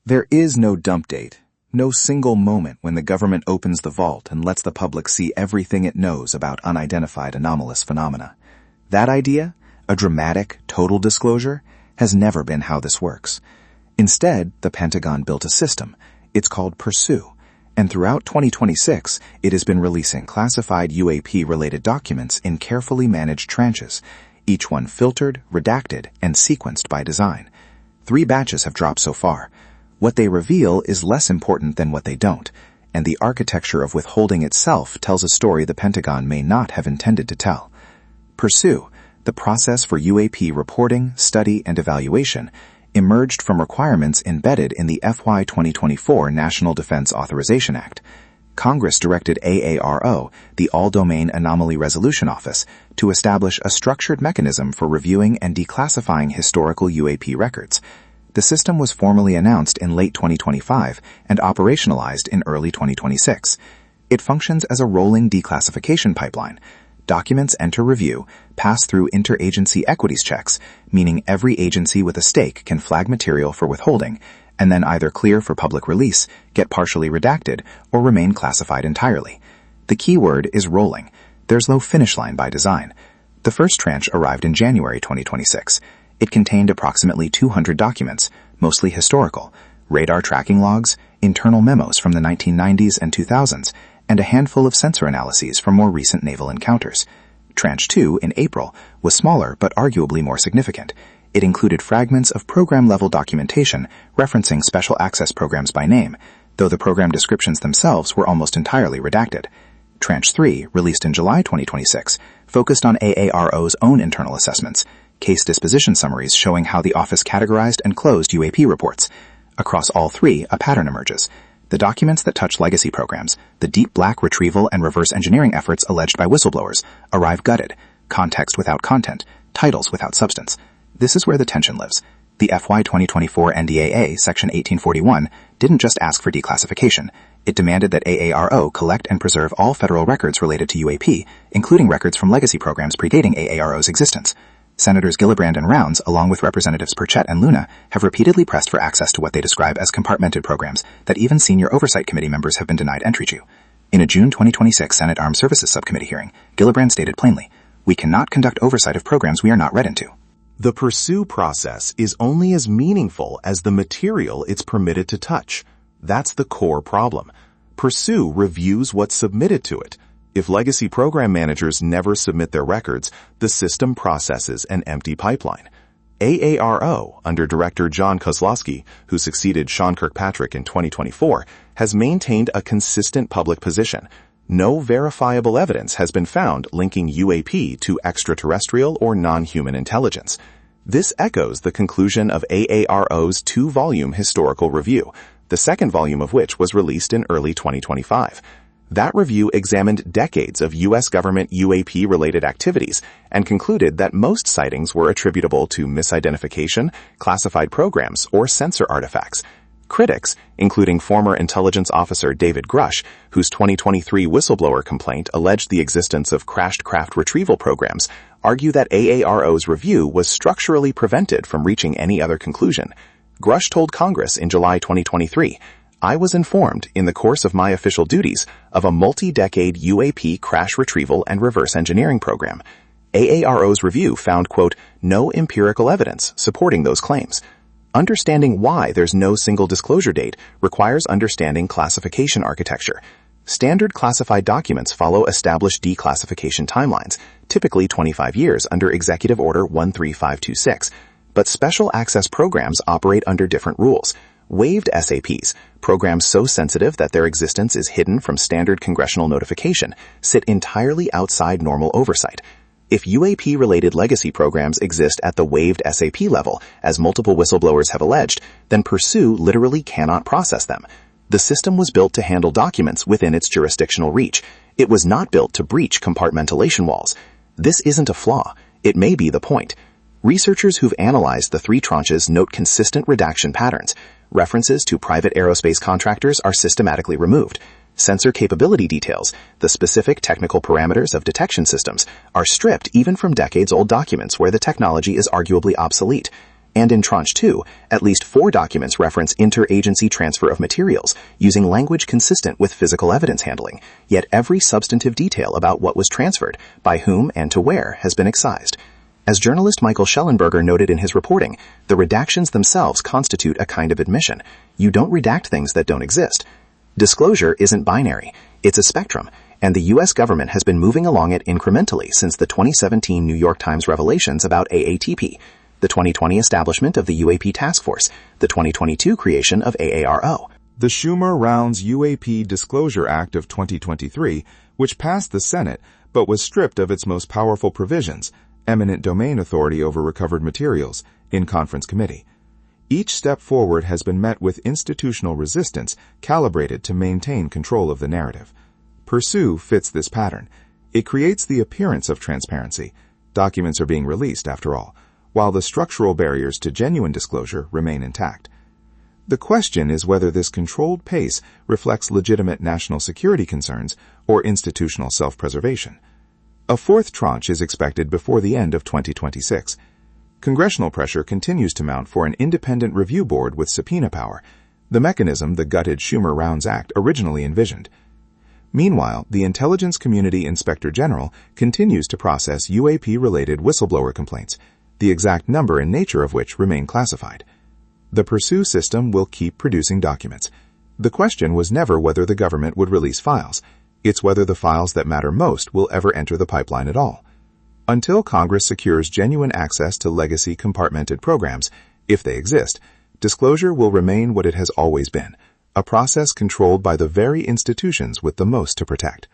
There is no dump date, no single moment when the government opens the vault and lets the public see everything it knows about unidentified anomalous phenomena. That idea, a dramatic, total disclosure, has never been how this works. Instead, the Pentagon built a system. It's called PURSUE, and throughout 2026, it has been releasing classified UAP-related documents in carefully managed tranches, each one filtered, redacted, and sequenced by design. 3 batches have dropped so far. What they reveal is less important than what they don't, and the architecture of withholding itself tells a story the Pentagon may not have intended to tell. PURSUE, the process for UAP reporting, study, and evaluation, emerged from requirements embedded in the FY 2024 National Defense Authorization Act. Congress directed AARO, the All-Domain Anomaly Resolution Office, to establish a structured mechanism for reviewing and declassifying historical UAP records. The system was formally announced in late 2025 and operationalized in early 2026. It functions as a rolling declassification pipeline. Documents enter review, pass through interagency equities checks, meaning every agency with a stake can flag material for withholding, and then either clear for public release, get partially redacted, or remain classified entirely. The key word is rolling. There's no finish line by design. The first tranche arrived in January 2026. It contained approximately 200 documents, mostly historical, radar tracking logs, internal memos from the 1990s and 2000s, and a handful of sensor analyses from more recent naval encounters. Tranche 2, in April, was smaller but arguably more significant. It included fragments of program-level documentation referencing special access programs by name, though the program descriptions themselves were almost entirely redacted. Tranche 3, released in July 2026, focused on AARO's own internal assessments, case disposition summaries showing how the office categorized and closed UAP reports. Across all 3, a pattern emerges. The documents that touch legacy programs, the deep black retrieval and reverse engineering efforts alleged by whistleblowers, arrive gutted, context without content, titles without substance. This is where the tension lives. The FY 2024 NDAA, Section 1841, didn't just ask for declassification. It demanded that AARO collect and preserve all federal records related to UAP, including records from legacy programs predating AARO's existence. Senators Gillibrand and Rounds, along with Representatives Perchette and Luna, have repeatedly pressed for access to what they describe as compartmented programs that even senior Oversight Committee members have been denied entry to. In a June 2026 Senate Armed Services Subcommittee hearing, Gillibrand stated plainly, "We cannot conduct oversight of programs we are not read into." The PURSUE process is only as meaningful as the material it's permitted to touch. That's the core problem. PURSUE reviews what's submitted to it. If legacy program managers never submit their records, the system processes an empty pipeline. AARO, under Director John Kozlowski, who succeeded Sean Kirkpatrick in 2024, has maintained a consistent public position. No verifiable evidence has been found linking UAP to extraterrestrial or non-human intelligence. This echoes the conclusion of AARO's 2-volume historical review, the second volume of which was released in early 2025. That review examined decades of U.S. government UAP-related activities and concluded that most sightings were attributable to misidentification, classified programs, or sensor artifacts. Critics, including former intelligence officer David Grush, whose 2023 whistleblower complaint alleged the existence of crashed craft retrieval programs, argue that AARO's review was structurally prevented from reaching any other conclusion. Grush told Congress in July 2023, "I was informed, in the course of my official duties, of a multi-decade UAP crash retrieval and reverse engineering program. AARO's review found, quote, no empirical evidence supporting those claims. Understanding why there's no single disclosure date requires understanding classification architecture. Standard classified documents follow established declassification timelines, typically 25 years under Executive Order 13526, but special access programs operate under different rules. Waived SAPs, programs so sensitive that their existence is hidden from standard congressional notification, sit entirely outside normal oversight. If UAP-related legacy programs exist at the waived SAP level, as multiple whistleblowers have alleged, then PURSUE literally cannot process them. The system was built to handle documents within its jurisdictional reach. It was not built to breach compartmentalization walls. This isn't a flaw. It may be the point. Researchers who've analyzed the 3 tranches note consistent redaction patterns. References to private aerospace contractors are systematically removed. Sensor capability details, the specific technical parameters of detection systems, are stripped even from decades-old documents where the technology is arguably obsolete. And in Tranche 2, at least 4 documents reference interagency transfer of materials, using language consistent with physical evidence handling, yet every substantive detail about what was transferred, by whom and to where, has been excised. As journalist Michael Schellenberger noted in his reporting, the redactions themselves constitute a kind of admission. You don't redact things that don't exist. Disclosure isn't binary. It's a spectrum, and the U.S. government has been moving along it incrementally since the 2017 New York Times revelations about AATP, the 2020 establishment of the UAP Task Force, the 2022 creation of AARO. The Schumer-Rounds UAP Disclosure Act of 2023, which passed the Senate but was stripped of its most powerful provisions, eminent domain authority over recovered materials, in conference committee. Each step forward has been met with institutional resistance calibrated to maintain control of the narrative. PURSUE fits this pattern. It creates the appearance of transparency. Documents are being released, after all, while the structural barriers to genuine disclosure remain intact. The question is whether this controlled pace reflects legitimate national security concerns or institutional self-preservation. A 4th tranche is expected before the end of 2026. Congressional pressure continues to mount for an independent review board with subpoena power, the mechanism the gutted Schumer-Rounds Act originally envisioned. Meanwhile, the Intelligence Community Inspector General continues to process UAP-related whistleblower complaints, the exact number and nature of which remain classified. The PURSUE system will keep producing documents. The question was never whether the government would release files. It's whether the files that matter most will ever enter the pipeline at all. Until Congress secures genuine access to legacy compartmented programs, if they exist, disclosure will remain what it has always been, a process controlled by the very institutions with the most to protect.